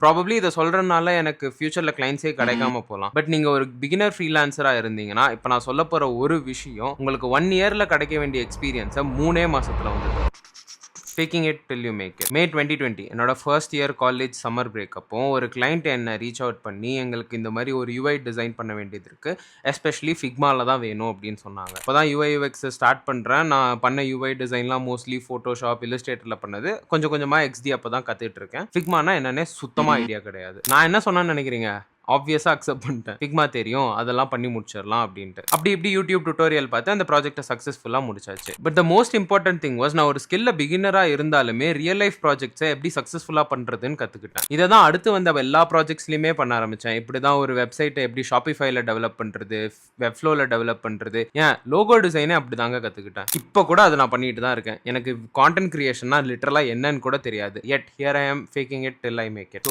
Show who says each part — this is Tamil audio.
Speaker 1: ப்ராபப்ளி இதை சொல்றதுனால எனக்கு ஃபியூச்சர்ல கிளைண்ட்ஸே கிடைக்காம போகலாம். பட் நீங்க ஒரு பிகினர் ஃப்ரீலான்சரா இருந்தீங்கன்னா, இப்போ நான் சொல்ல போற ஒரு விஷயம் உங்களுக்கு 1 இயர்ல கிடைக்க வேண்டிய எக்ஸ்பீரியன்ஸை 3 மாசத்துல வந்துடும். Faking it till you make it. May 2020 என்னோட first year college summer break அப்போ ஒரு கிளைண்ட் என்ன ரீச் அவுட் பண்ணி எங்களுக்கு இந்த மாதிரி ஒரு யூஐ டிசைன் பண்ண வேண்டியது இருக்கு, எஸ்பெஷலி ஃபிக்மால தான் வேணும் அப்படின்னு சொன்னாங்க. அப்போதான் யூஐ யூஎக்ஸ் ஸ்டார்ட் பண்றேன். நான் பண்ண யூஐ டிசைன்லாம் மோஸ்ட்லி ஃபோட்டோஷாப், இல்லஸ்ட்ரேட்டர்ல பண்ணது. கொஞ்சம் கொஞ்சமா எக்ஸ்டி அப்போ தான் கத்துட்டு இருக்கேன். ஃபிக்மானா என்னன்னே சுத்தமா ஐடியா கிடையாது. நான் என்ன சொன்னேன்னு நினைக்கிறீங்க? ஆப்வியஸா அக்செப்ட் பண்ணிட்டேன். ஃபிக்மா தெரியும், அதெல்லாம் பண்ணி முடிச்சிடலாம் அப்படின்ட்டு. அப்படி இப்படி யூடியூப் டுட்டோரியல் பார்த்து அந்த ப்ராஜெக்ட்டை சக்ஸஸ்ஃபுல்லா முடிச்சாச்சு. But the most important thing was, நான் ஒரு ஸ்கில்ல பிகினரா இருந்தாலுமே ரியல் லைஃப் ப்ராஜெக்ட்ஸை எப்படி சக்ஸஸ்ஃபுல்லா பண்றதுன்னு கத்துக்கிட்டேன். இதை தான் அடுத்து வந்த எல்லா ப்ராஜெக்ட்ஸ்லயுமே பண்ண ஆரம்பிச்சேன். இப்படி தான் ஒரு வெப்சைட்டை எப்படி ஷாப்பிஃபைல டெவலப் பண்றது, வெப்ஃப்ளோல டெவலப் பண்றது, ஏன் லோகோ டிசைனே அப்படி தாங்க கத்துக்கிட்டேன். இப்போ கூட அதை நான் பண்ணிட்டு தான் இருக்கேன். எனக்கு கான்டென்ட் கிரியேஷன்னா லிட்டரலா என்னன்னு கூட தெரியாது. yet here I am faking it till I make it. So